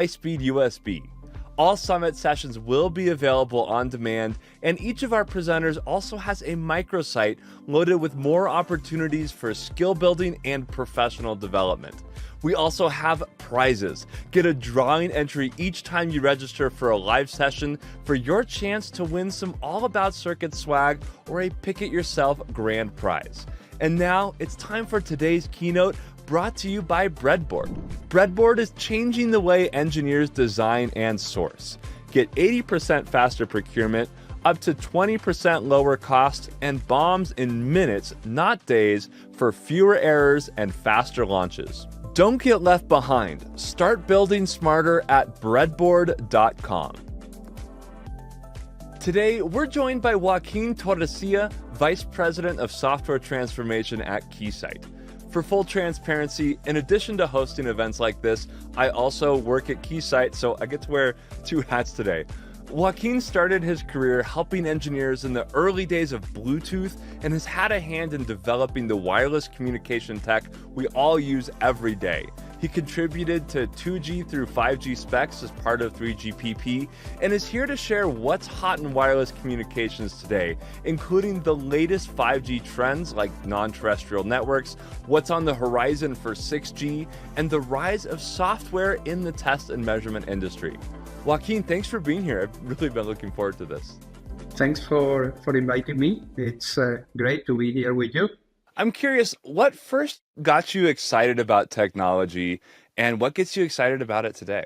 high-speed USB. All summit sessions will be available on demand, and each of our presenters also has a microsite loaded with more opportunities for skill building and professional development. We also have prizes. Get a drawing entry each time you register for a live session for your chance to win some All About Circuit swag or a Pick It Yourself grand prize. And now it's time for today's keynote, brought to you by Breadboard. Breadboard is changing the way engineers design and source. Get 80% faster procurement, up to 20% lower cost, and bombs in minutes, not days, for fewer errors and faster launches. Don't get left behind. Start building smarter at breadboard.com. Today, we're joined by Joaquin Torrecilla, Vice President of Software Transformation at Keysight. For full transparency, in addition to hosting events like this, I also work at Keysight, so I get to wear two hats today. Joaquin started his career helping engineers in the early days of Bluetooth and has had a hand in developing the wireless communication tech we all use every day. He contributed to 2G through 5G specs as part of 3GPP and is here to share what's hot in wireless communications today, including the latest 5G trends like non-terrestrial networks, what's on the horizon for 6G, and the rise of software in the test and measurement industry. Joaquin, thanks for being here. I've really been looking forward to this. Thanks for inviting me. It's great to be here with you. I'm curious, what first got you excited about technology and what gets you excited about it today?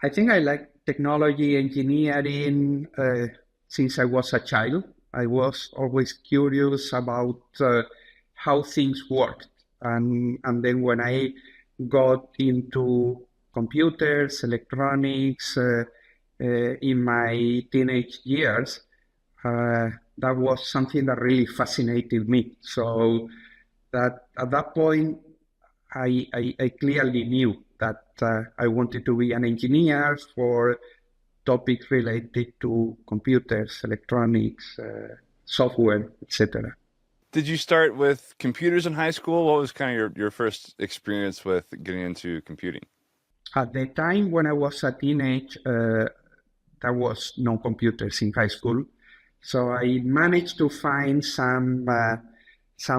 I think I like technology engineering since I was a child. I was always curious about how things worked. And then when I got into computers, electronics, in my teenage years, that was something that really fascinated me. So that at that point, I clearly knew that I wanted to be an engineer for topics related to computers, electronics, software, etc. Did you start with computers in high school? What was kind of your first experience with getting into computing? At the time when I was a teenage, there was no computers in high school. So I managed to find some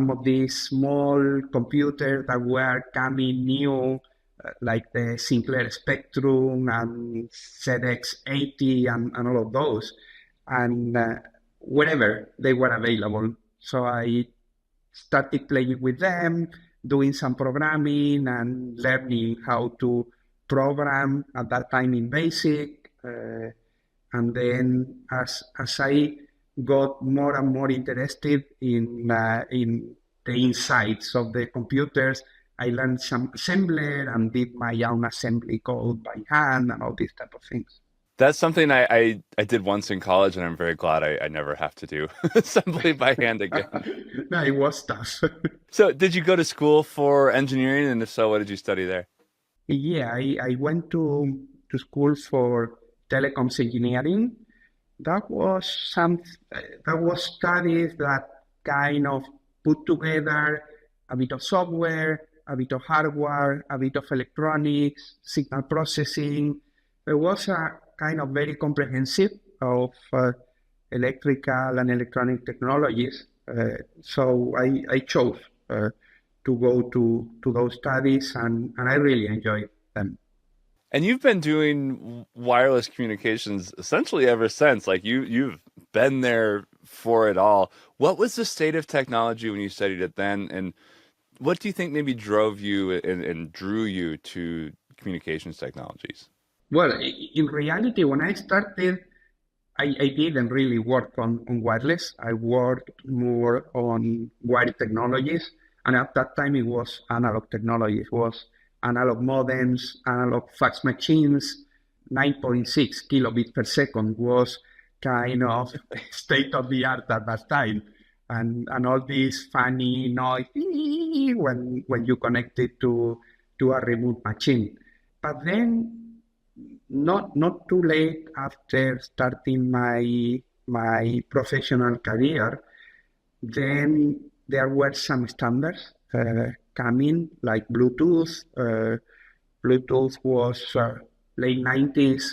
of these small computers that were coming new, like the Sinclair Spectrum and ZX80 and all of those, and wherever they were available. So I started playing with them, doing some programming and learning how to program at that time in BASIC. And then as I got more and more interested in the insights of the computers, I learned some assembler and did my own assembly code by hand and all these type of things. That's something I did once in college, and I'm very glad I never have to do assembly by hand again. No, it was tough. So did you go to school for engineering? And if so, what did you study there? Yeah, I went to school for telecoms engineering. That was studies that kind of put together a bit of software, a bit of hardware, a bit of electronics, signal processing. It was a kind of very comprehensive of electrical and electronic technologies. So I chose to go to those studies, and I really enjoyed them. And you've been doing wireless communications essentially ever since. Like you've been there for it all. What was the state of technology when you studied it then? And what do you think maybe drove you and drew you to communications technologies? Well, in reality, when I started, I didn't really work on wireless. I worked more on wired technologies. And at that time, it was analog technology. It was analog modems, analog fax machines. 9.6 kilobits per second was kind of state of the art at that time. And all this funny noise when you connect it to a remote machine. But then, not too late after starting my professional career, then there were some standards coming, like Bluetooth. Bluetooth was late 90s,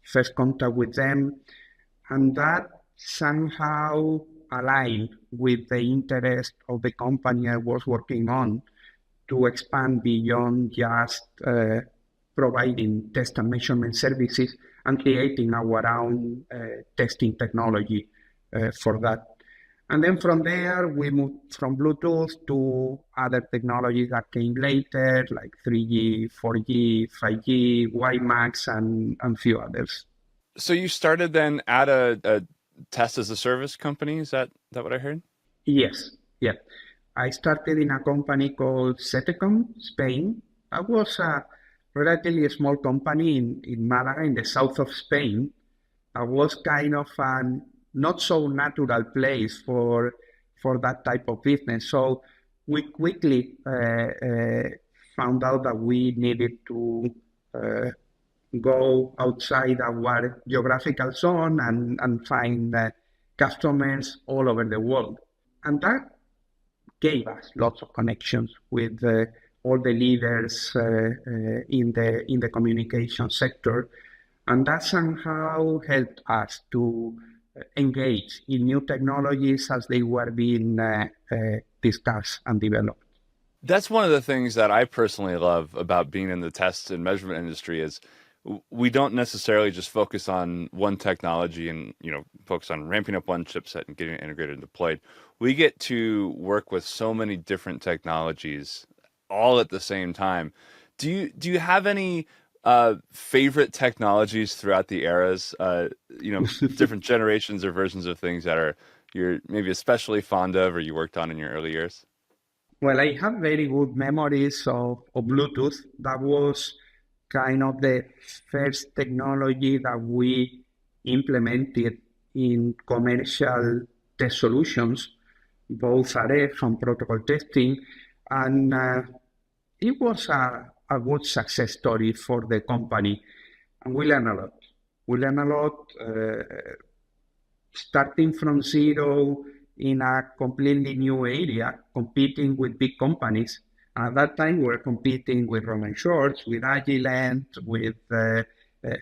first contact with them, and that somehow aligned with the interest of the company I was working on to expand beyond just providing test and measurement services and creating our own testing technology for that. And then from there, we moved from Bluetooth to other technologies that came later, like 3G, 4G, 5G, WiMAX, and a few others. So you started then at a test as a service company? Is that what I heard? Yes, yeah. I started in a company called Setecom, Spain. I was a relatively small company in Malaga, in the south of Spain. I was kind of a not so natural place for that type of business. So we quickly found out that we needed to go outside our geographical zone and find customers all over the world. And that gave us lots of connections with all the leaders in the communication sector, and that somehow helped us to engage in new technologies as they were being discussed and developed. That's one of the things that I personally love about being in the test and measurement industry is we don't necessarily just focus on one technology and focus on ramping up one chipset and getting it integrated and deployed. We get to work with so many different technologies all at the same time. Do you have any favorite technologies throughout the eras? Different generations or versions of things that you're maybe especially fond of or you worked on in your early years? Well, I have very good memories of Bluetooth. That was kind of the first technology that we implemented in commercial test solutions, both RF and protocol testing. And it was a good success story for the company. And we learned a lot. We learned a lot, starting from zero in a completely new area, competing with big companies. At that time, we were competing with Roman Shorts, with Agilent, with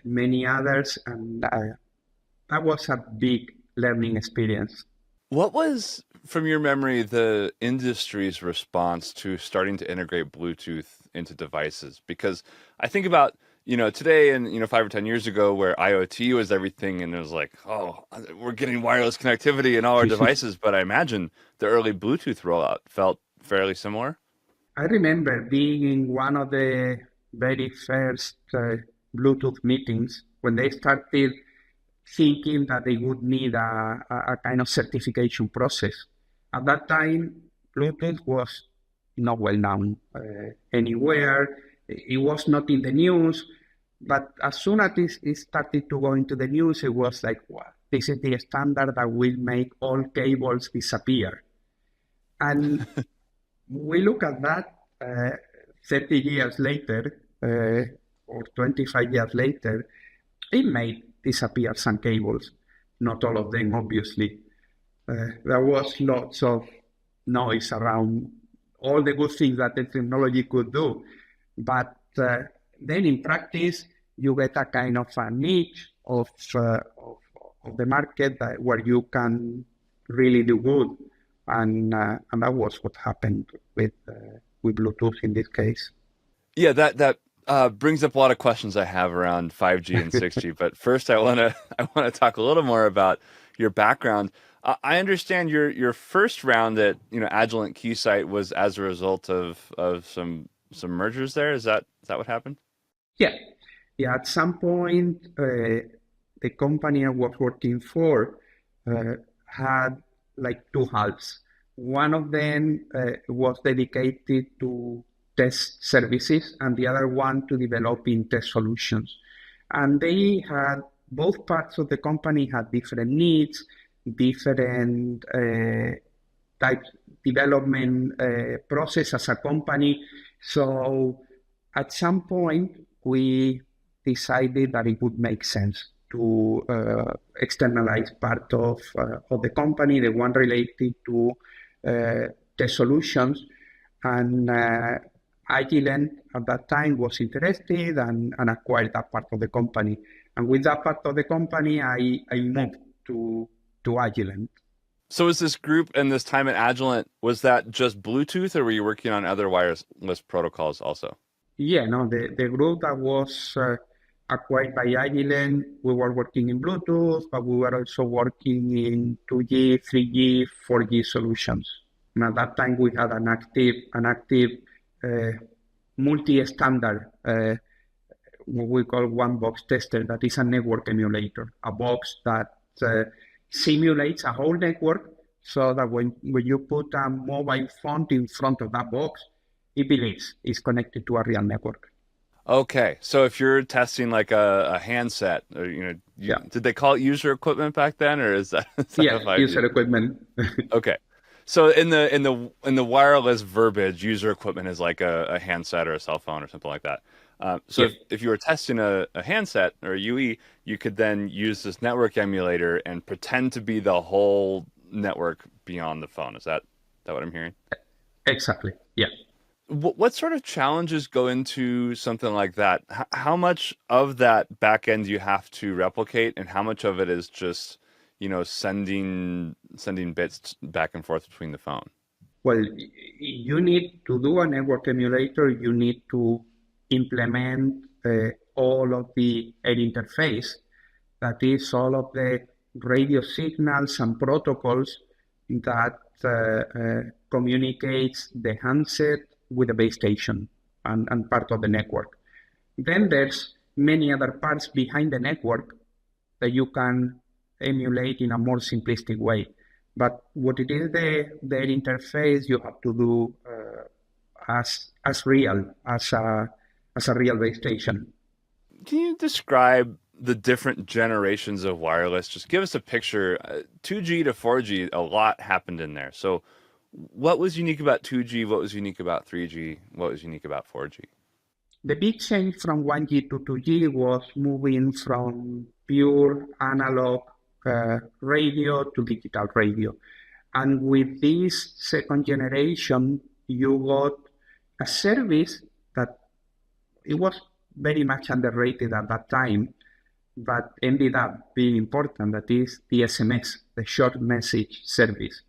many others, and that was a big learning experience. What was, from your memory, the industry's response to starting to integrate Bluetooth into devices? Because I think about, today and, 5 or 10 years ago where IoT was everything and it was like, oh, we're getting wireless connectivity in all our devices. But I imagine the early Bluetooth rollout felt fairly similar. I remember being in one of the very first Bluetooth meetings when they started thinking that they would need a kind of certification process. At that time, Bluetooth was not well known anywhere. It was not in the news. But as soon as it started to go into the news, it was like, wow, this is the standard that will make all cables disappear. And we look at that 30 years later, or 25 years later, it made disappear some cables, not all of them, obviously. There was lots of noise around all the good things that the technology could do. But then in practice, you get a kind of a niche of the market where you can really do good. And that was what happened with Bluetooth in this case. Yeah, that brings up a lot of questions I have around 5G and 6G. But first, I want to talk a little more about your background. I understand your first round at Agilent Keysight was as a result of some mergers there. Is that what happened? Yeah. At some point, the company I was working for had like two halves. One of them was dedicated to test services and the other one to developing test solutions. And they had, both parts of the company had different needs, different type development process as a company. So at some point, we decided that it would make sense to externalize part of the company, the one related to test solutions. And Agilent at that time was interested and acquired that part of the company. And with that part of the company, I moved to Agilent. So was this group and this time at Agilent, was that just Bluetooth or were you working on other wireless protocols also? Yeah, no, the group that was acquired by Agilent, we were working in Bluetooth, but we were also working in 2G, 3G, 4G solutions. And at that time, we had an active multi-standard, what we call one box tester, that is a network emulator, a box that simulates a whole network so that when you put a mobile phone in front of that box, it believes it's connected to a real network. Okay, so if you're testing like a handset, or did they call it user equipment back then, or is that Yeah, a 5G? user equipment. Okay, so in the wireless verbiage, user equipment is like a handset or a cell phone or something like that. So Yeah. if you were testing a handset or a UE, you could then use this network emulator and pretend to be the whole network beyond the phone. Is that what I'm hearing? Exactly. Yeah. What sort of challenges go into something like that? How much of that back end you have to replicate, and how much of it is just, sending bits back and forth between the phone? Well, you need to do a network emulator. You need to implement all of the air interface. That is all of the radio signals and protocols that communicates the handset with the base station and part of the network. Then there's many other parts behind the network that you can emulate in a more simplistic way. But what it is the interface you have to do as real as a real base station. Can you describe the different generations of wireless? Just give us a picture. 2G to 4G, a lot happened in there. So what was unique about 2G? What was unique about 3G? What was unique about 4G? The big change from 1G to 2G was moving from pure analog radio to digital radio. And with this second generation, you got a service that it was very much underrated at that time, but ended up being important. That is the SMS, the short message service,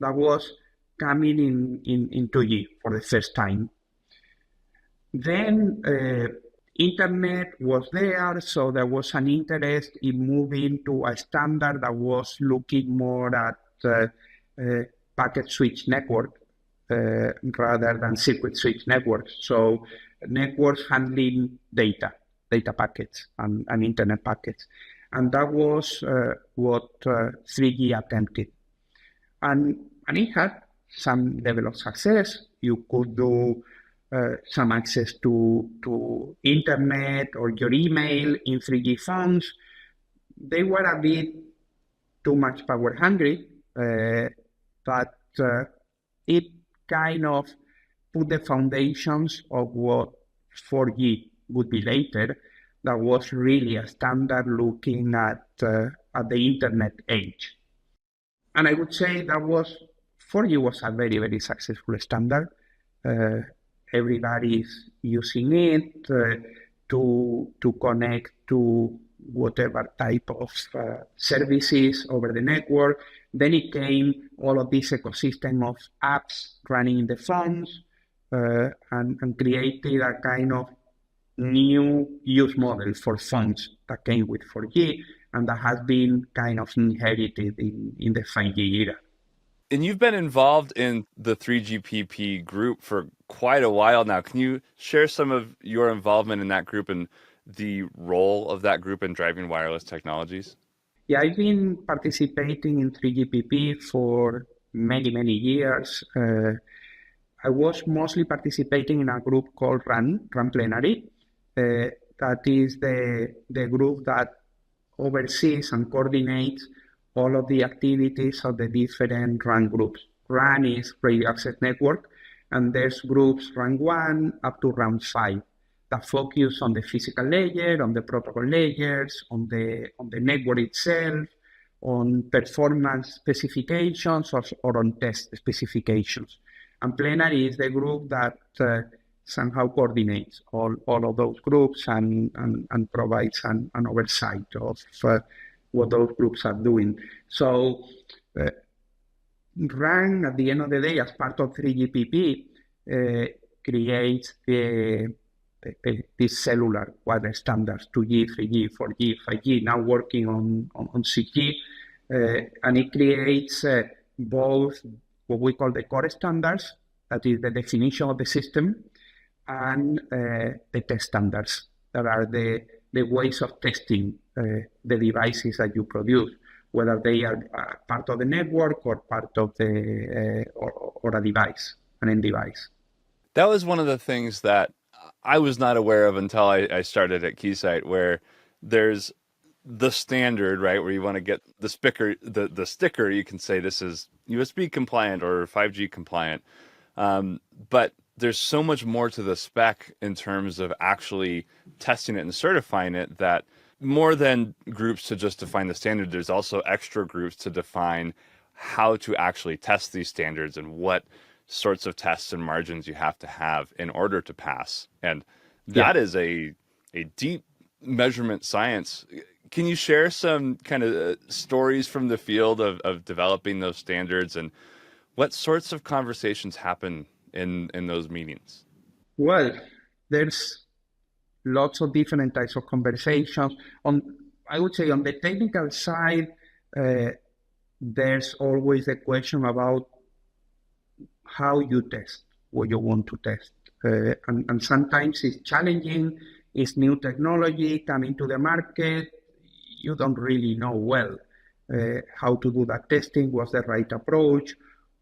that was coming in 2G for the first time. Then internet was there, so there was an interest in moving to a standard that was looking more at packet switch network rather than circuit switch networks. So networks handling data packets and internet packets. And that was what 3G attempted. And it had some level of success. You could do some access to internet or your email in 3G phones. They were a bit too much power hungry, but it kind of put the foundations of what 4G would be later. That was really a standard looking at the internet age. And I would say that 4G was a very, very successful standard. Everybody's using it to connect to whatever type of services over the network. Then it came all of this ecosystem of apps running in the phones and created a kind of new use model for phones that came with 4G, and that has been kind of inherited in the 5G era. And you've been involved in the 3GPP group for quite a while now. Can you share some of your involvement in that group and the role of that group in driving wireless technologies? Yeah, I've been participating in 3GPP for many, many years. I was mostly participating in a group called Run Plenary. That is the group that oversees and coordinates all of the activities of the different RAN groups. RAN is Radio Access Network, and there's groups RAN 1 up to RAN 5 that focus on the physical layer, on the protocol layers, on the network itself, on performance specifications or on test specifications. And Plenary is the group that somehow coordinates all of those groups and provides an oversight of what those groups are doing. So RAN, at the end of the day, as part of 3GPP, creates these cellular wireless standards, 2G, 3G, 4G, 5G, now working on 6G, and it creates both what we call the core standards, that is the definition of the system, and the test standards, that are the ways of testing the devices that you produce, whether they are part of the network or part of the or a device, an end device. That was one of the things that I was not aware of until I started at Keysight, where there's the standard, right, where you want to get the sticker, you can say this is USB compliant or 5G compliant. But there's so much more to the spec in terms of actually testing it and certifying it, that more than groups to just define the standard, there's also extra groups to define how to actually test these standards and what sorts of tests and margins you have to have in order to pass. And that is a deep measurement science. Can you share some kind of stories from the field of developing those standards, and what sorts of conversations happen in those meetings? Well, there's lots of different types of conversations. I would say on the technical side, there's always a question about how you test what you want to test. And sometimes it's challenging, it's new technology coming to the market, you don't really know well how to do that testing, what's the right approach,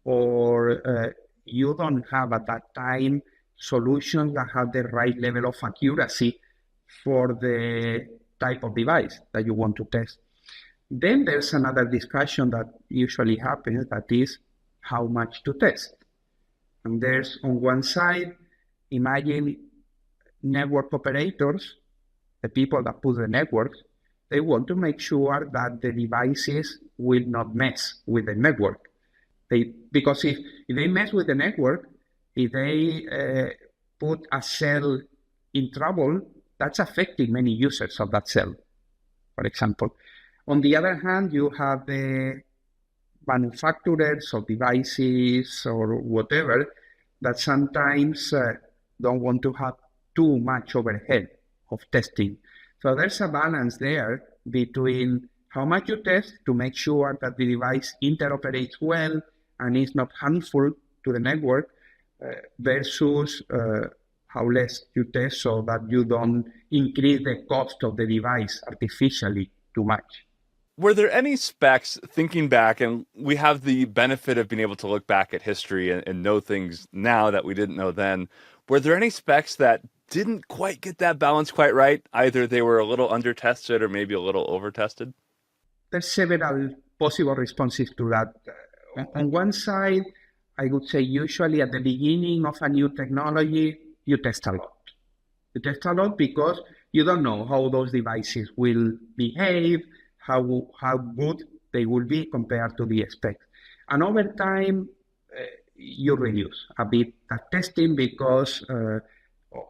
or you don't have at that time solutions that have the right level of accuracy for the type of device that you want to test. Then there's another discussion that usually happens, that is how much to test. And there's, on one side, imagine network operators, the people that put the networks, they want to make sure that the devices will not mess with the network. Because if they mess with the network, if they put a cell in trouble, that's affecting many users of that cell, for example. On the other hand, you have the manufacturers of devices or whatever that sometimes don't want to have too much overhead of testing. So there's a balance there between how much you test to make sure that the device interoperates well and is not harmful to the network, versus how less you test so that you don't increase the cost of the device artificially too much. Were there any specs, thinking back, and we have the benefit of being able to look back at history and know things now that we didn't know then, were there any specs that didn't quite get that balance quite right? Either they were a little under-tested or maybe a little over-tested? There's several possible responses to that. On one side, I would say usually at the beginning of a new technology, you test a lot. You test a lot because you don't know how those devices will behave, how good they will be compared to the spec. And over time, you reduce a bit that testing because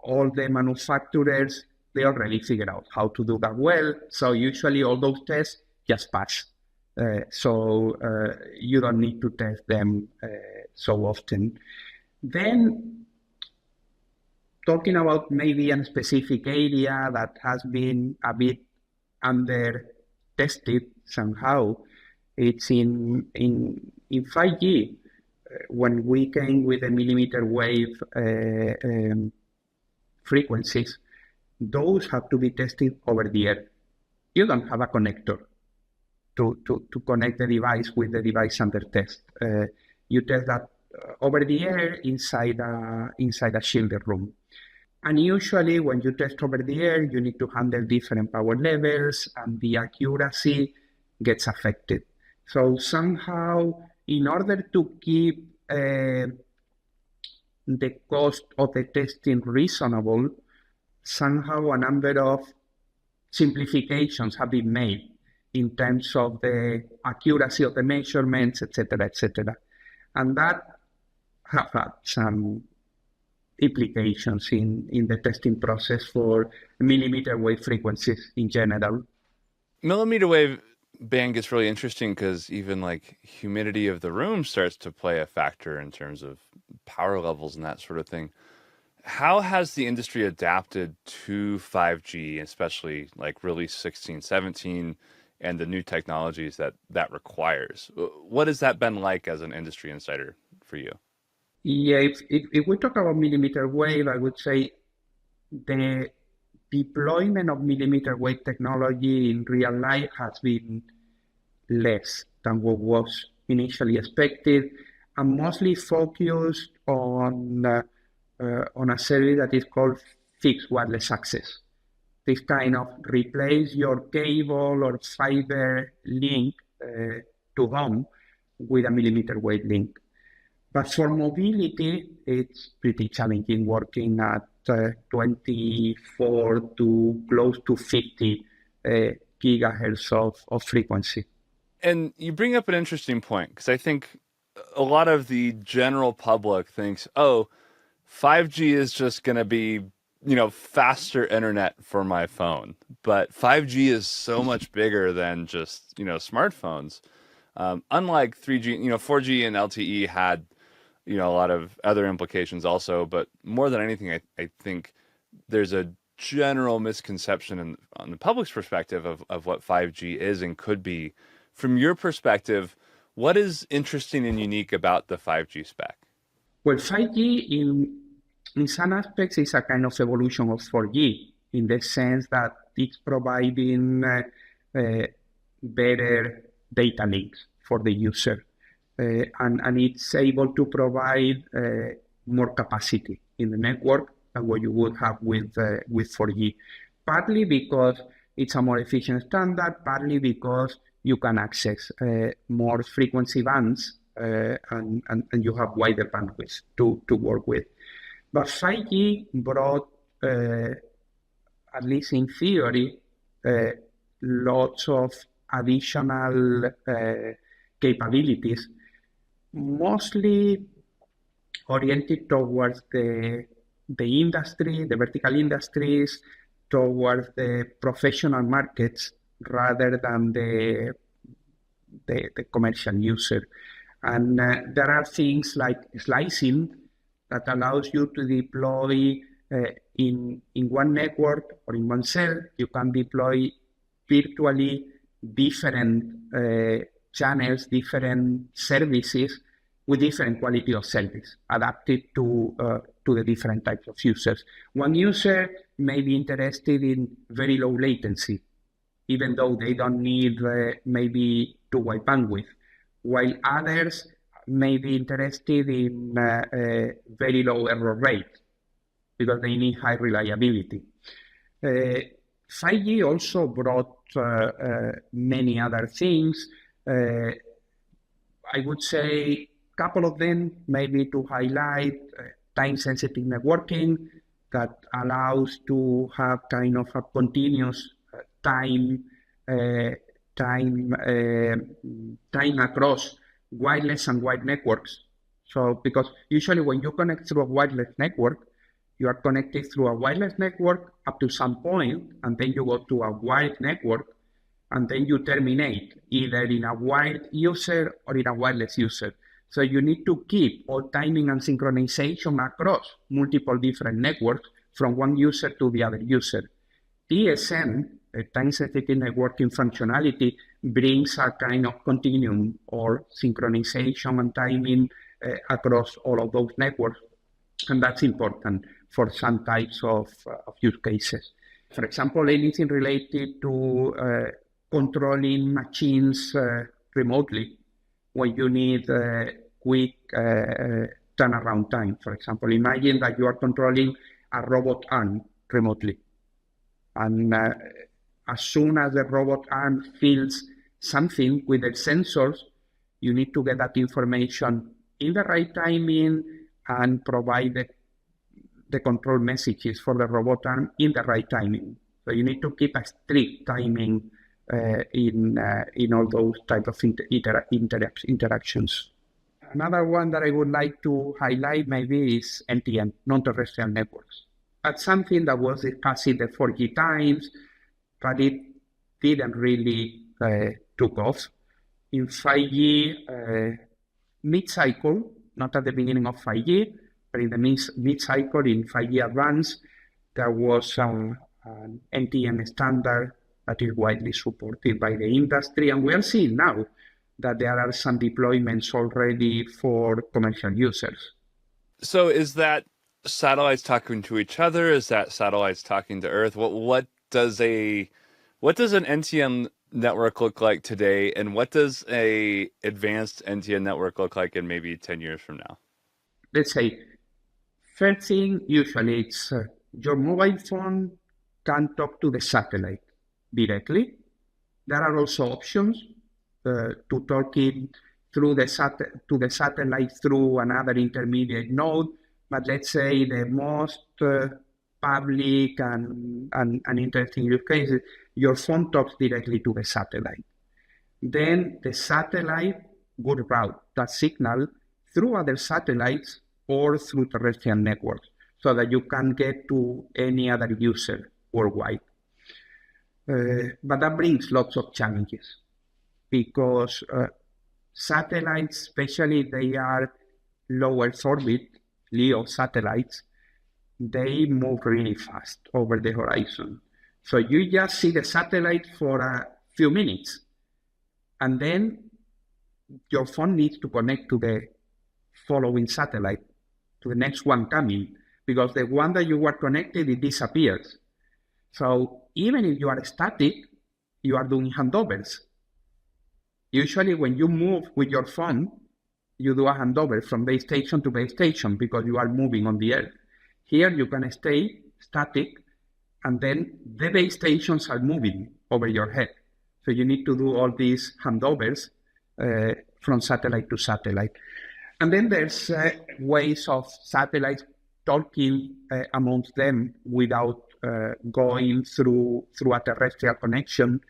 all the manufacturers, they already figured out how to do that well. So usually all those tests just pass. So you don't need to test them so often. Then, talking about maybe a specific area that has been a bit under tested somehow, it's in 5G. When we came with the millimeter wave frequencies, those have to be tested over the air. You don't have a connector to connect the device with the device under test. You test that over the air inside a shielded room. And usually when you test over the air, you need to handle different power levels and the accuracy gets affected. So somehow, in order to keep the cost of the testing reasonable, somehow a number of simplifications have been made in terms of the accuracy of the measurements, etc., etc. And that have had some implications in the testing process for millimeter wave frequencies in general. Millimeter wave band gets really interesting because even like humidity of the room starts to play a factor in terms of power levels and that sort of thing. How has the industry adapted to 5G, especially like release 16, 17, and the new technologies that requires? What has that been like as an industry insider for you? Yeah, if we talk about millimeter wave, I would say the deployment of millimeter wave technology in real life has been less than what was initially expected, and mostly focused on a service that is called fixed wireless access. This kind of replace your cable or fiber link to home with a millimeter wave link. But for mobility, it's pretty challenging working at 24 to close to 50 gigahertz of frequency. And you bring up an interesting point because I think a lot of the general public thinks, oh, 5G is just going to be, faster internet for my phone. But 5G is so much bigger than just, smartphones. Unlike 3G, 4G and LTE had, a lot of other implications also. But more than anything, I think there's a general misconception on the public's perspective of what 5G is and could be. From your perspective, what is interesting and unique about the 5G spec? Well, 5G in some aspects is a kind of evolution of 4G in the sense that it's providing better data links for the user. And it's able to provide more capacity in the network than what you would have with 4G. Partly because it's a more efficient standard, partly because you can access more frequency bands and you have wider bandwidth to work with. But 5G brought, at least in theory, lots of additional capabilities, mostly oriented towards the industry, the vertical industries, towards the professional markets rather than the commercial user. And there are things like slicing that allows you to deploy in one network or in one cell. You can deploy virtually different channels, different services with different quality of service adapted to the different types of users. One user may be interested in very low latency, even though they don't need maybe too wide bandwidth, while others may be interested in very low error rate because they need high reliability. 5G also brought many other things. I would say a couple of them, maybe to highlight time-sensitive networking that allows to have kind of a continuous time across wireless and wired networks. So because usually when you connect through a wireless network, you are connected through a wireless network up to some point, and then you go to a wired network, and then you terminate either in a wired user or in a wireless user. So you need to keep all timing and synchronization across multiple different networks from one user to the other user. TSN, time-sensitive networking functionality, brings a kind of continuum or synchronization and timing across all of those networks. And that's important for some types of use cases. For example, anything related to controlling machines remotely when you need quick turnaround time. For example, imagine that you are controlling a robot arm remotely. And as soon as the robot arm feels something with the sensors, you need to get that information in the right timing and provide the control messages for the robot arm in the right timing. So you need to keep a strict timing in all those type of interactions. Another one that I would like to highlight maybe is NTN, non-terrestrial networks. That's something that was discussed in the 4G times, but it didn't really took off. In 5G mid-cycle, not at the beginning of 5G, but in the mid-cycle in 5G Advanced, there was an NTN standard that is widely supported by the industry. And we are seeing now that there are some deployments already for commercial users. So is that satellites talking to each other? Is that satellites talking to Earth? What does an NTN network look like today, and what does a advanced NTN network look like in maybe 10 years from now? Let's say, first thing, usually it's your mobile phone can talk to the satellite directly. There are also options to talk it through the satellite through another intermediate node. But let's say the most public and interesting use case is your phone talks directly to the satellite. Then the satellite would route that signal through other satellites or through terrestrial networks so that you can get to any other user worldwide. But that brings lots of challenges because satellites, especially if they are low Earth orbit, LEO satellites, they move really fast over the horizon. So you just see the satellite for a few minutes, and then your phone needs to connect to the following satellite, to the next one coming, because the one that you were connected, it disappears. So even if you are static, you are doing handovers. Usually when you move with your phone, you do a handover from base station to base station because you are moving on the Earth. Here you can stay static, and then the base stations are moving over your head. So you need to do all these handovers from satellite to satellite. And then there's ways of satellites talking amongst them without going through a terrestrial connection.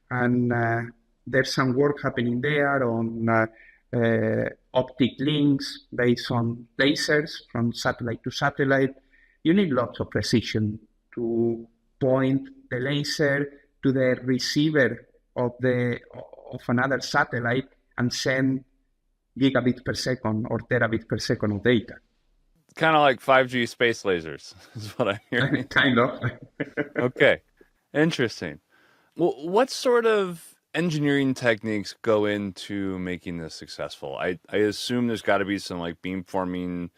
And there's some work happening there on optic links based on lasers from satellite to satellite. You need lots of precision to point the laser to the receiver of another satellite and send gigabits per second or terabits per second of data. Kind of like 5G space lasers is what I'm hearing. Kind of. Okay, interesting. Well, what sort of engineering techniques go into making this successful? I assume there's got to be some like beamforming,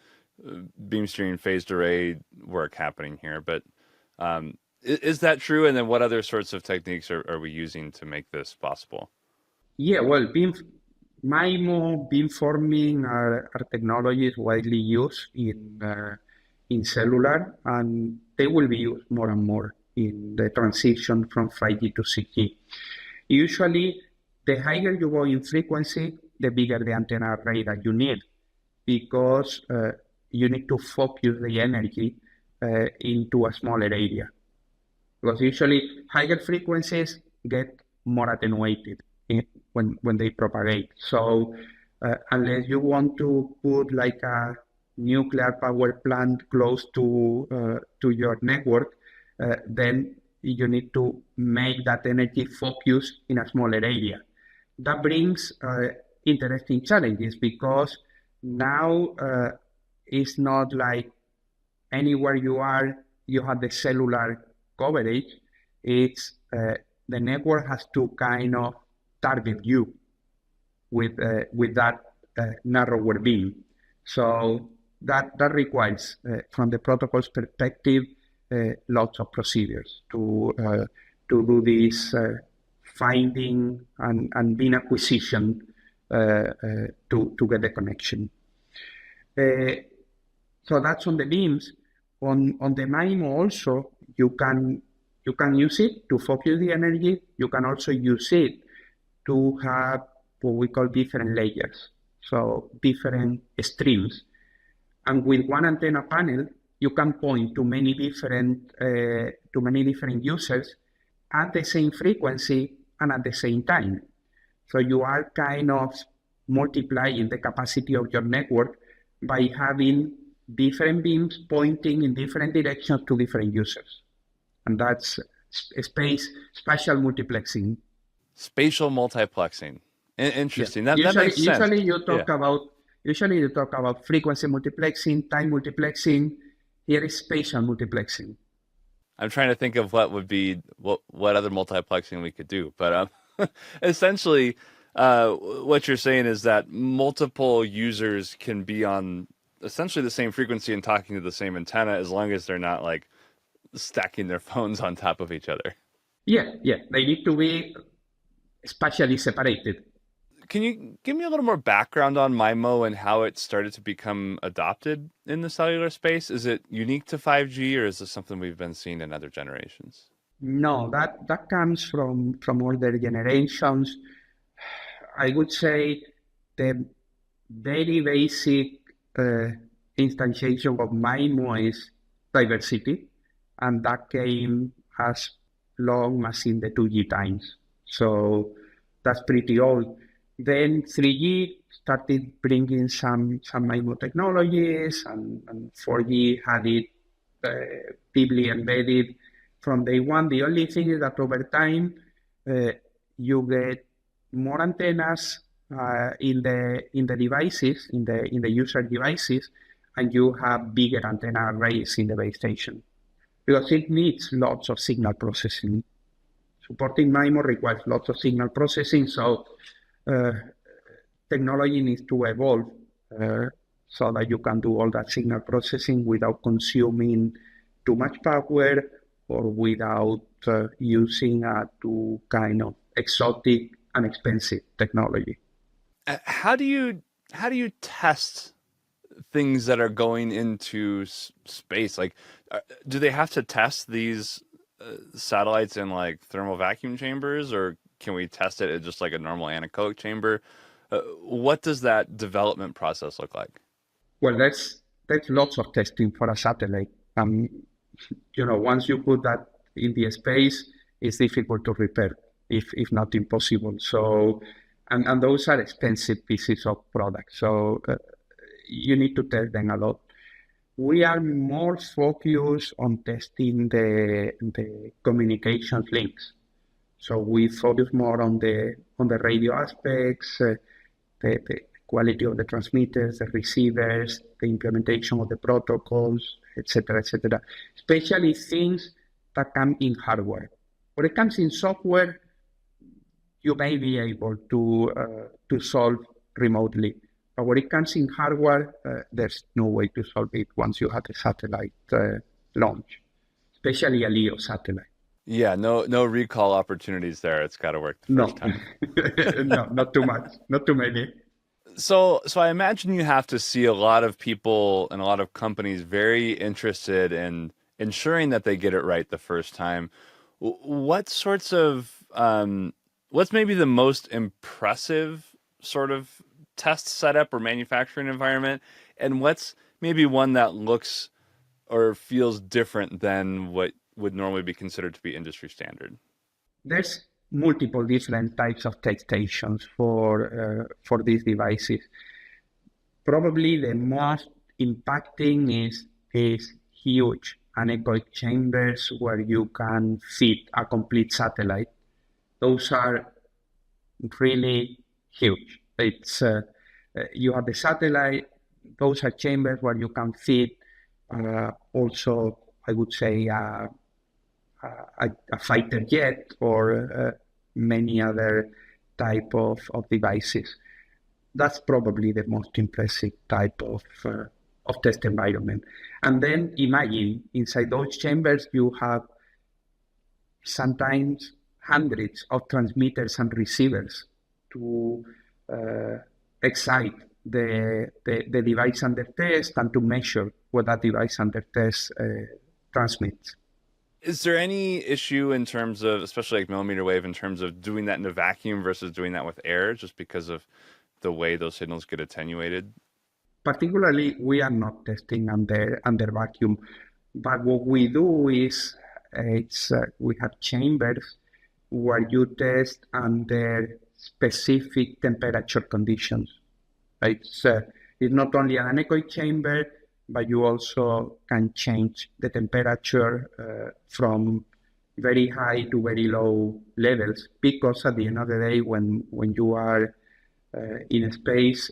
beam steering, phased array work happening here, but is that true? And then what other sorts of techniques are we using to make this possible? Yeah, well, MIMO, beamforming are technologies widely used in cellular, and they will be used more and more in the transition from 5G to 6G. Usually, the higher you go in frequency, the bigger the antenna array that you need, because you need to focus the energy into a smaller area. Because usually higher frequencies get more attenuated when they propagate. So unless you want to put like a nuclear power plant close to your network, then you need to make that energy focus in a smaller area. That brings interesting challenges because now it's not like anywhere you are, you have the cellular coverage. It's the network has to kind of target you with that narrower beam. So that requires, from the protocol's perspective, lots of procedures to do this finding and beam acquisition to get the connection. So that's on the beams. On the MIMO also, you can use it to focus the energy. You can also use it to have what we call different layers, so different streams. And with one antenna panel, you can point to many different users at the same frequency and at the same time. So you are kind of multiplying the capacity of your network by having different beams pointing in different directions to different users. And that's spatial multiplexing. Spatial multiplexing. Interesting. Yeah. That makes sense. Usually you talk about frequency multiplexing, time multiplexing. Here is spatial multiplexing. I'm trying to think of what other multiplexing we could do, but essentially, what you're saying is that multiple users can be on essentially the same frequency and talking to the same antenna as long as they're not like stacking their phones on top of each other. Yeah. They need to be spatially separated. Can you give me a little more background on MIMO and how it started to become adopted in the cellular space? Is it unique to 5G, or is this something we've been seeing in other generations? No, that comes from older generations. I would say the very basic instantiation of MIMO is diversity, and that came as long as in the 2G times. So that's pretty old. Then 3G started bringing some MIMO technologies, and 4G had it deeply embedded from day one. The only thing is that over time, you get more antennas in the devices, in the user devices, and you have bigger antenna arrays in the base station because it needs lots of signal processing. Supporting MIMO requires lots of signal processing, so technology needs to evolve so that you can do all that signal processing without consuming too much power or without using too kind of exotic and expensive technology. How do you test things that are going into space? Like, do they have to test these satellites in like thermal vacuum chambers, or can we test it at just like a normal anechoic chamber? What does that development process look like? Well, there's lots of testing for a satellite. Once you put that in the space, it's difficult to repair, if not impossible. So, and those are expensive pieces of product. So you need to test them a lot. We are more focused on testing the communications links. So we focus more on the radio aspects, the quality of the transmitters, the receivers, the implementation of the protocols, etc., especially things that come in hardware. When it comes in software, you may be able to solve remotely. But when it comes in hardware, there's no way to solve it once you have the satellite launch, especially a LEO satellite. Yeah, no recall opportunities there. It's got to work the first time. No, not too much, not too many. So I imagine you have to see a lot of people and a lot of companies very interested in ensuring that they get it right the first time. What sorts of what's maybe the most impressive sort of test setup or manufacturing environment, and what's maybe one that looks or feels different than what would normally be considered to be industry standard? There's multiple different types of test stations for these devices. Probably the most impacting is huge anechoic chambers where you can fit a complete satellite. Those are really huge. It's you have the satellite. Those are chambers where you can fit also, I would say, a fighter jet or many other type of devices. That's probably the most impressive type of test environment. And then imagine inside those chambers you have sometimes hundreds of transmitters and receivers to excite the device under test and to measure what that device under test transmits. Is there any issue in terms of, especially like millimeter wave, in terms of doing that in a vacuum versus doing that with air, just because of the way those signals get attenuated? Particularly, we are not testing under vacuum, but what we do is we have chambers where you test under specific temperature conditions. Right? It's not only an anechoic chamber, but you also can change the temperature from very high to very low levels, because at the end of the day, when you are in space,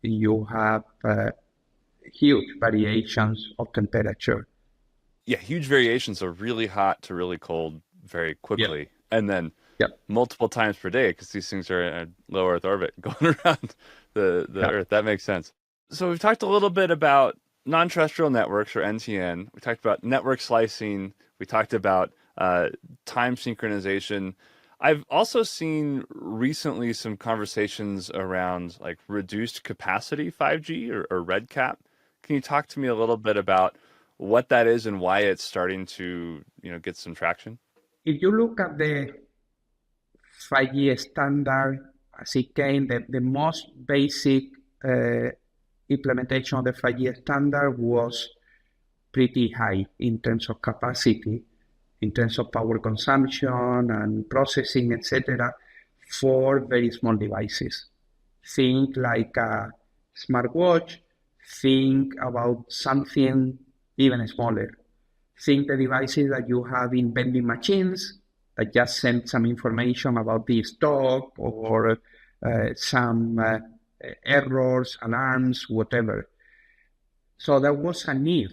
you have huge variations of temperature. Yeah, huge variations, so really hot to really cold very quickly. Yep. And then Yep. multiple times per day, because these things are in a low Earth orbit going around the Yep. Earth. That makes sense. So we've talked a little bit about non-terrestrial networks, or NTN. We talked about network slicing. We talked about time synchronization. I've also seen recently some conversations around like reduced capacity 5G, or RedCap. Can you talk to me a little bit about what that is and why it's starting to, get some traction? If you look at the 5G standard as it came, the most basic implementation of the 5G standard was pretty high in terms of capacity, in terms of power consumption and processing, etc., for very small devices. Think like a smartwatch, think about something even smaller. Think the devices that you have in vending machines that just send some information about the stock or some errors, alarms, whatever. So there was a need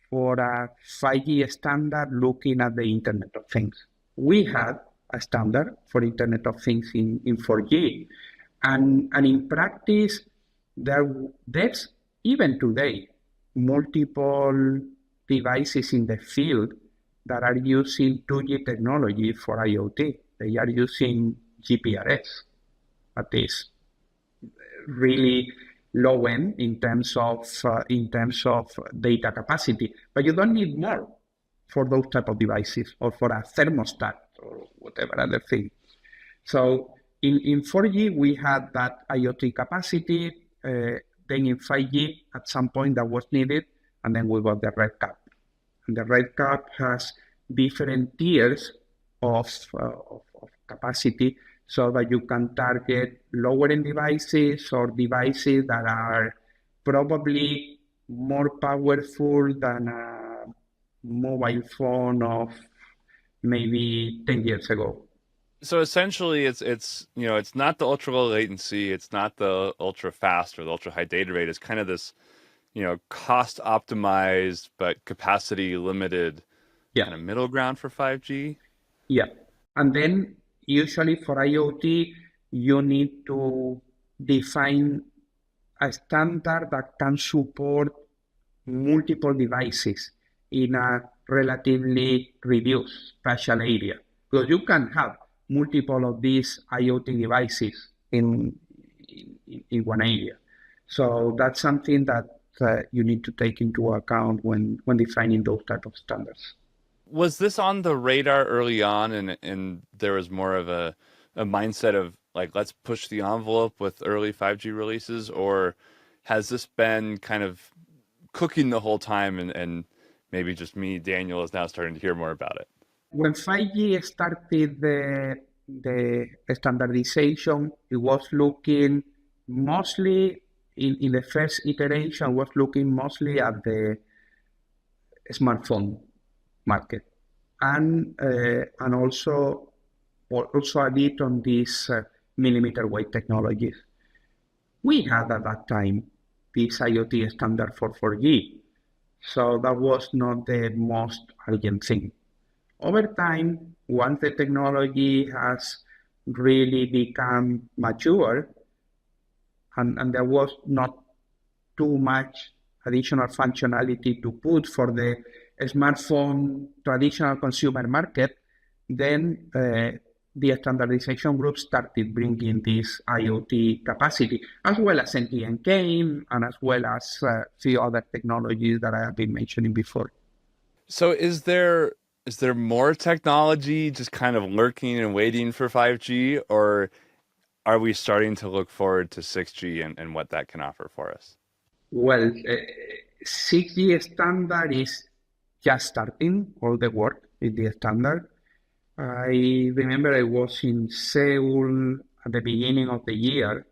for a 5G standard looking at the Internet of Things. We had a standard for Internet of Things in 4G. And in practice, there's even today multiple devices in the field that are using 2G technology for IoT. They are using GPRS at this really low end in terms of data capacity, but you don't need more for those type of devices or for a thermostat or whatever other thing. So in 4G we had that IoT capacity. Then in 5G at some point that was needed, and then we got the RedCap. And the RedCap has different tiers of capacity, so that you can target lower-end devices or devices that are probably more powerful than a mobile phone of maybe 10 years ago. So essentially, it's not the ultra low latency, it's not the ultra fast or the ultra high data rate. It's kind of this, cost optimized but capacity limited kind of middle ground for 5G. Yeah, and then usually for IoT, you need to define a standard that can support multiple devices in a relatively reduced spatial area. Because you can have multiple of these IoT devices in one area. So that's something that you need to take into account when defining those type of standards. Was this on the radar early on, and there was more of a mindset of like, let's push the envelope with early 5G releases, or has this been kind of cooking the whole time, and maybe just me, Daniel, is now starting to hear more about it? When 5G started the standardization, it was looking mostly, in the first iteration, was looking mostly at the smartphone market, and also a bit on these millimeter wave technologies. We had at that time this IoT standard for 4G, so that was not the most urgent thing. Over time, once the technology has really become mature, and there was not too much additional functionality to put for the smartphone traditional consumer market, then the standardization group started bringing this IoT capacity, as well as NTN came, and as well as a few other technologies that I have been mentioning before. So is there more technology just kind of lurking and waiting for 5G, or are we starting to look forward to 6G and what that can offer for us? Well, 6G standard is just starting all the work with the standard. I remember I was in Seoul at the beginning of the year,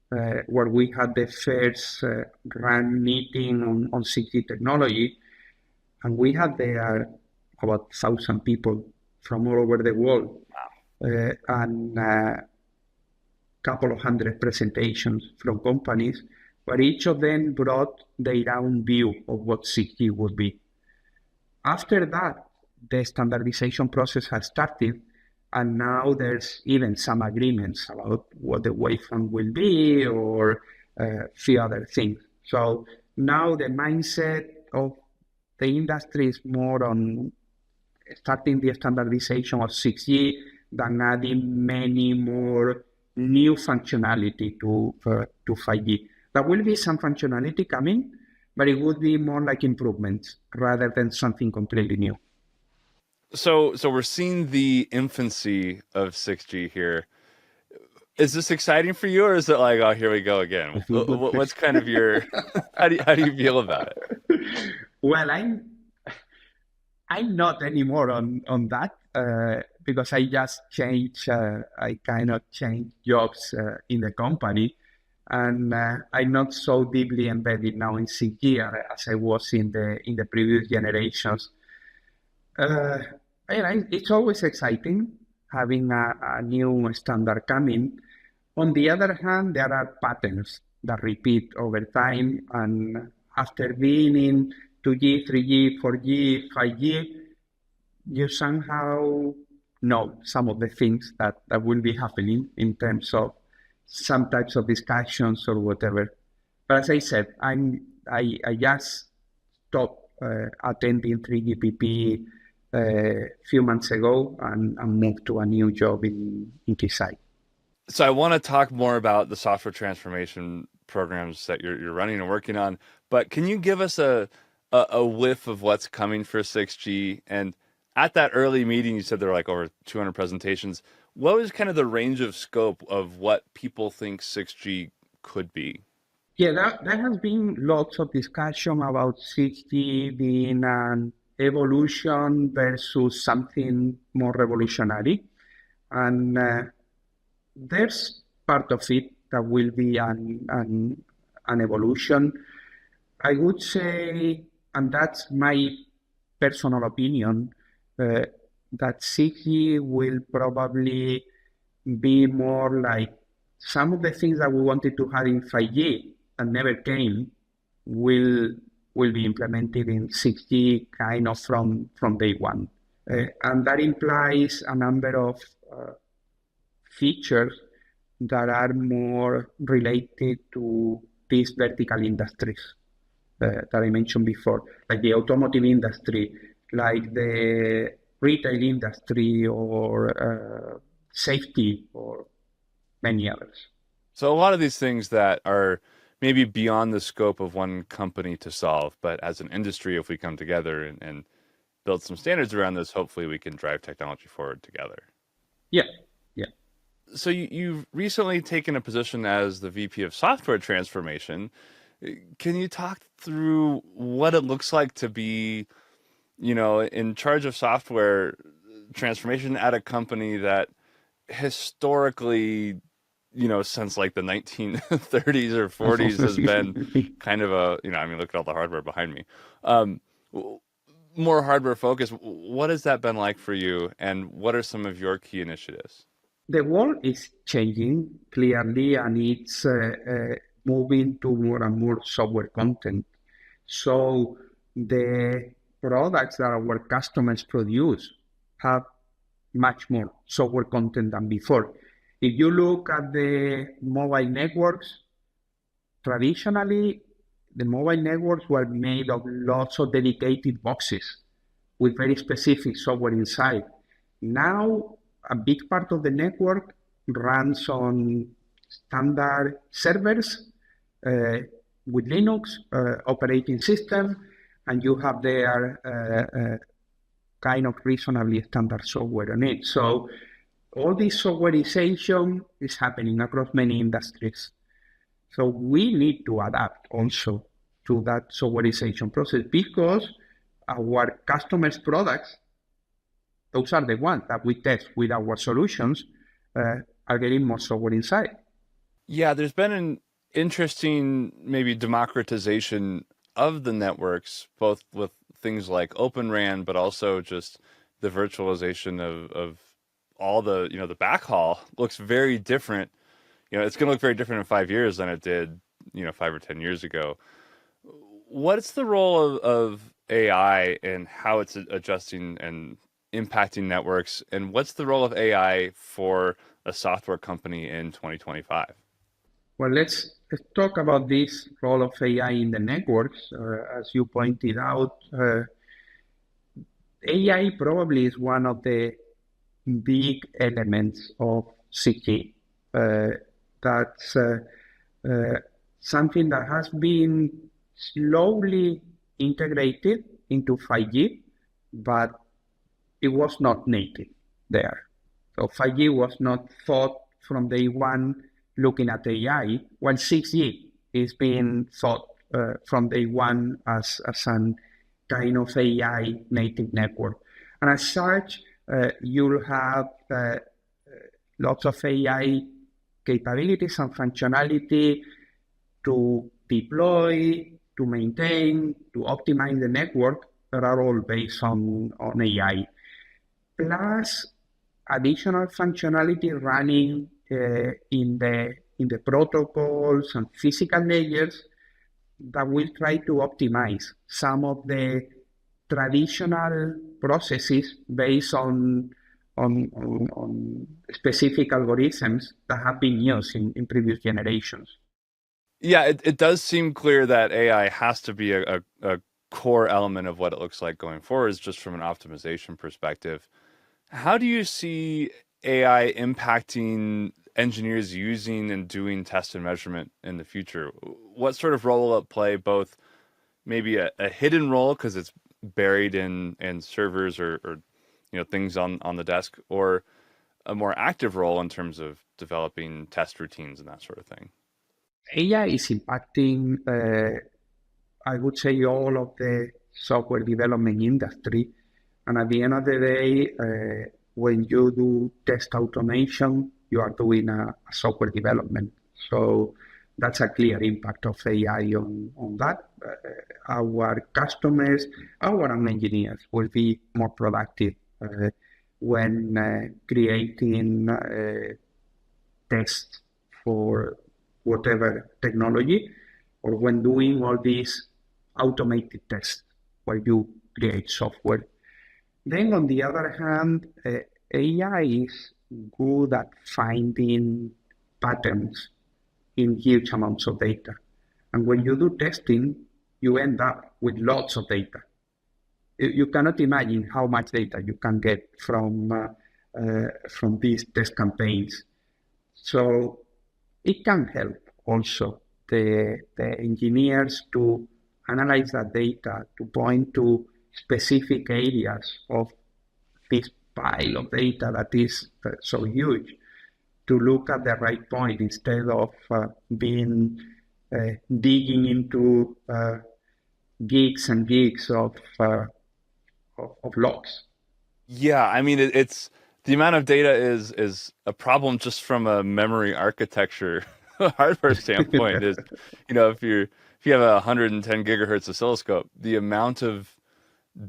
where we had the first RAN meeting on 6G technology, and we had there about 1,000 people from all over the world, and a couple of hundred presentations from companies, but each of them brought their own view of what 6G would be. After that, the standardization process has started, and now there's even some agreements about what the waveform will be or a few other things. So now the mindset of the industry is more on starting the standardization of 6G than adding many more new functionality to 5G. There will be some functionality coming, but it would be more like improvements rather than something completely new. So we're seeing the infancy of 6G here. Is this exciting for you, or is it like, oh, here we go again? What's kind of your how do you feel about it? Well, I'm not anymore on that because I just changed. I kind of changed jobs in the company, and I'm not so deeply embedded now in 6G as I was in the previous generations. It's always exciting having a new standard coming. On the other hand, there are patterns that repeat over time, and after being in 2G, 3G, 4G, 5G, you somehow know some of the things that will be happening in terms of some types of discussions or whatever. But as I said, I just stopped attending 3GPP a few months ago and moved to a new job in Keysight. So I want to talk more about the software transformation programs that you're running and working on, but can you give us a whiff of what's coming for 6G? And at that early meeting, you said there were like over 200 presentations. What was kind of the range of scope of what people think 6G could be? Yeah, there has been lots of discussion about 6G being an evolution versus something more revolutionary. And there's part of it that will be an evolution. I would say, and that's my personal opinion, that 6G will probably be more like some of the things that we wanted to have in 5G and never came will be implemented in 6G kind of from day one. And that implies a number of features that are more related to these vertical industries that I mentioned before, like the automotive industry, like the retail industry, or safety, or many others. So a lot of these things that are maybe beyond the scope of one company to solve, but as an industry, if we come together and build some standards around this, hopefully we can drive technology forward together. Yeah. So you've recently taken a position as the VP of Software Transformation. Can you talk through what it looks like to be, in charge of software transformation at a company that historically, since like the 1930s or 40s has been kind of look at all the hardware behind me. More hardware focused. What has that been like for you, and what are some of your key initiatives? The world is changing clearly, and it's moving to more and more software content. So the products that our customers produce have much more software content than before. If you look at the mobile networks, traditionally, the mobile networks were made of lots of dedicated boxes with very specific software inside. Now, a big part of the network runs on standard servers with Linux operating system, and you have their kind of reasonably standard software on it. So all this softwareization is happening across many industries. So we need to adapt also to that softwareization process, because our customers' products, those are the ones that we test with our solutions, are are getting more software inside. Yeah, there's been an interesting maybe democratization of the networks, both with things like Open RAN, but also just the virtualization of all the, the backhaul looks very different. It's going to look very different in 5 years than it did, 5 or 10 years ago. What's the role of AI and how it's adjusting and impacting networks? And what's the role of AI for a software company in 2025? Well, let's talk about this role of AI in the networks. As you pointed out, AI probably is one of the big elements of 6G. That's something that has been slowly integrated into 5G, but it was not native there. So 5G was not thought from day one looking at AI, while 6G is being thought from day one as an kind of AI native network. And as such, you'll have lots of AI capabilities and functionality to deploy, to maintain, to optimize the network that are all based on AI. Plus additional functionality running in the protocols and physical layers that will try to optimize some of the traditional processes based on specific algorithms that have been used in previous generations. Yeah, it does seem clear that AI has to be a core element of what it looks like going forward, just from an optimization perspective. How do you see AI impacting engineers using and doing test and measurement in the future? What sort of role will it play, both maybe a hidden role because it's buried in servers or things on the desk, or a more active role in terms of developing test routines and that sort of thing? AI is impacting, I would say, all of the software development industry. And at the end of the day, when you do test automation, you are doing a software development. So that's a clear impact of AI on that. Our customers, our own engineers will be more productive when creating tests for whatever technology, or when doing all these automated tests where you create software. Then on the other hand, AI is good at finding patterns in huge amounts of data. And when you do testing, you end up with lots of data. You cannot imagine how much data you can get from these test campaigns. So it can help also the engineers to analyze that data, to point to specific areas of this pile of data that is so huge, to look at the right point instead of being digging into gigs and gigs of logs. Yeah, I mean it's the amount of data is a problem just from a memory architecture hardware standpoint. Is if you have a 110 gigahertz oscilloscope, the amount of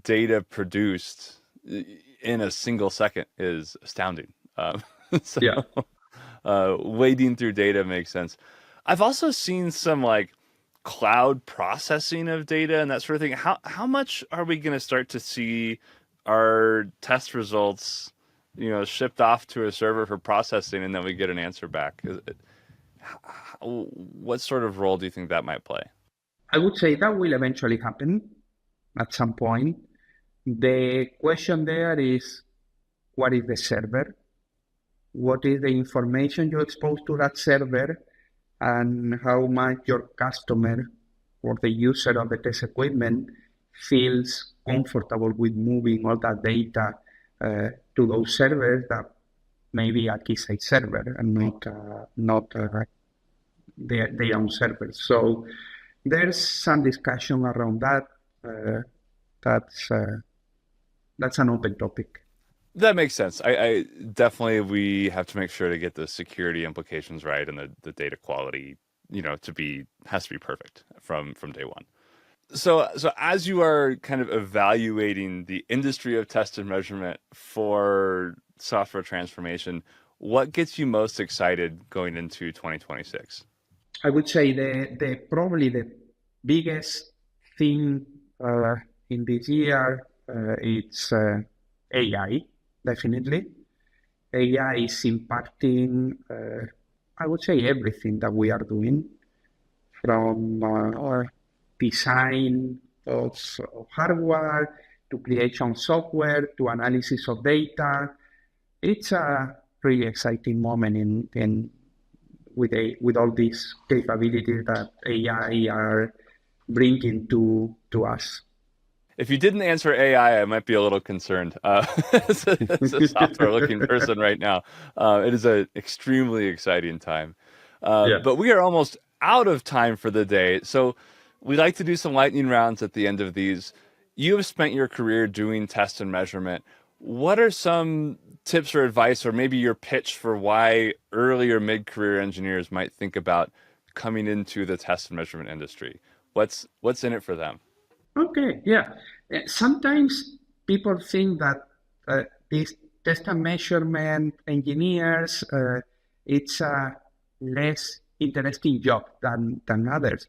data produced in a single second is astounding. So Yeah. wading through data makes sense. I've also seen some like cloud processing of data and that sort of thing. How much are we going to start to see our test results, shipped off to a server for processing, and then we get an answer back? What sort of role do you think that might play? I would say that will eventually happen at some point. The question there is, what is the server? What is the information you expose to that server, and how much your customer or the user of the test equipment feels comfortable with moving all that data to those servers that may be a Keysight server and not their own servers. So there's some discussion around that. That's an open topic. That makes sense. I definitely, we have to make sure to get the security implications right and the data quality, has to be perfect from day one. So as you are kind of evaluating the industry of test and measurement for software transformation, what gets you most excited going into 2026? I would say the probably the biggest thing in this year it's AI, definitely. AI is impacting, I would say, everything that we are doing, from design of hardware to creation software to analysis of data. It's a really exciting moment in with all these capabilities that AI are bringing to us. If you didn't answer AI, I might be a little concerned. As a software-looking person right now, it is an extremely exciting time. Yeah. But we are almost out of time for the day, so we like to do some lightning rounds at the end of these. You have spent your career doing test and measurement. What are some tips or advice, or maybe your pitch for why early or mid-career engineers might think about coming into the test and measurement industry? What's in it for them? Okay, yeah. Sometimes people think that these test and measurement engineers, it's a less interesting job than others.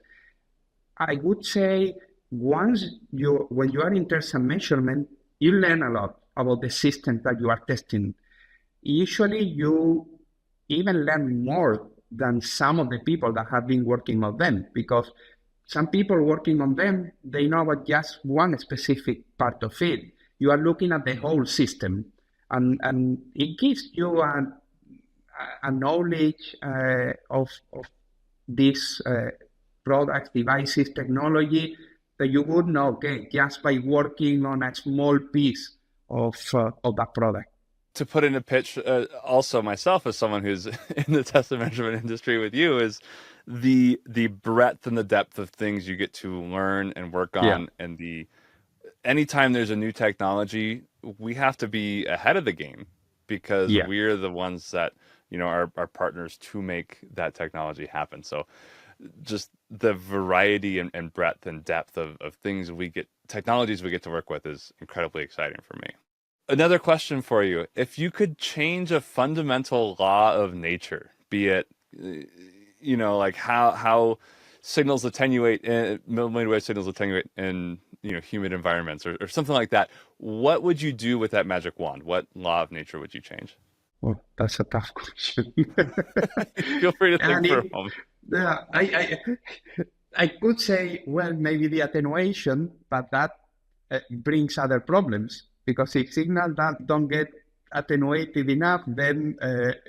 I would say when you are in test and measurement, you learn a lot about the systems that you are testing. Usually you even learn more than some of the people that have been working on them, because some people working on them, they know about just one specific part of it. You are looking at the whole system, and it gives you a knowledge of these products, devices, technology that you would not get just by working on a small piece of that product. To put in a pitch, also myself as someone who's in the test and measurement industry with you, is the breadth and the depth of things you get to learn and work Yeah, on, and anytime there's a new technology, we have to be ahead of the game because yeah, we're the ones that are partners to make that technology happen. So just the variety and breadth and depth of technologies we get to work with is incredibly exciting for me. Another question for you. If you could change a fundamental law of nature, be it, like how signals attenuate, millimeter wave signals attenuate in, humid environments or something like that, what would you do with that magic wand? What law of nature would you change? well, that's a tough question. Feel free to think And for a moment. yeah, I could say, well, maybe the attenuation, but that brings other problems, because if signals that don't get attenuated enough, then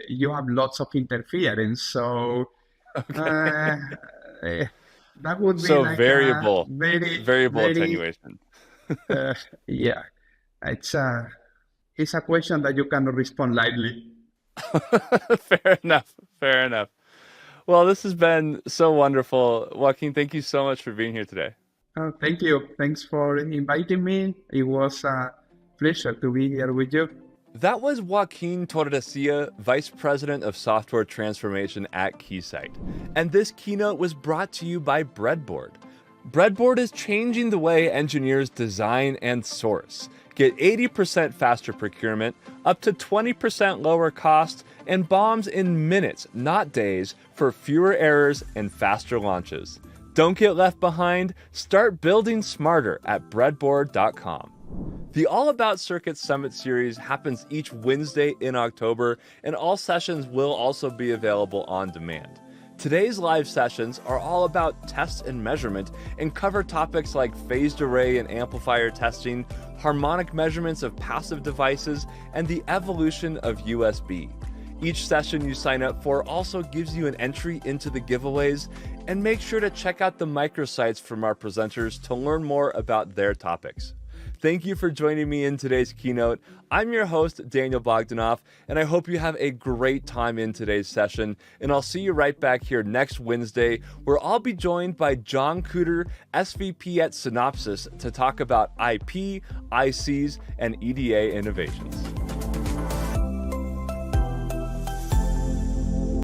you have lots of interference. So Okay. uh, eh, that would be So like a variable very, attenuation. uh, yeah, it's a question that you cannot respond lightly. Fair enough. Fair enough. Well, this has been so wonderful. Joaquin, thank you so much for being here today. Thank you. Thanks for inviting me. It was a pleasure to be here with you. That was Joaquin Torrecilla, Vice President of Software Transformation at Keysight. And this keynote was brought to you by Breadboard. Breadboard is changing the way engineers design and source. Get 80% faster procurement, up to 20% lower cost, and bombs in minutes, not days, for fewer errors and faster launches. Don't get left behind. Start building smarter at breadboard.com. The All About Circuits Summit series happens each Wednesday in October, and all sessions will also be available on demand. Today's live sessions are all about test and measurement and cover topics like phased array and amplifier testing, harmonic measurements of passive devices, and the evolution of USB. Each session you sign up for also gives you an entry into the giveaways, and make sure to check out the microsites from our presenters to learn more about their topics. Thank you for joining me in today's keynote. I'm your host, Daniel Bogdanoff, and I hope you have a great time in today's session. And I'll see you right back here next Wednesday, where I'll be joined by John Cooter, SVP at Synopsys, to talk about IP, ICs, and EDA innovations.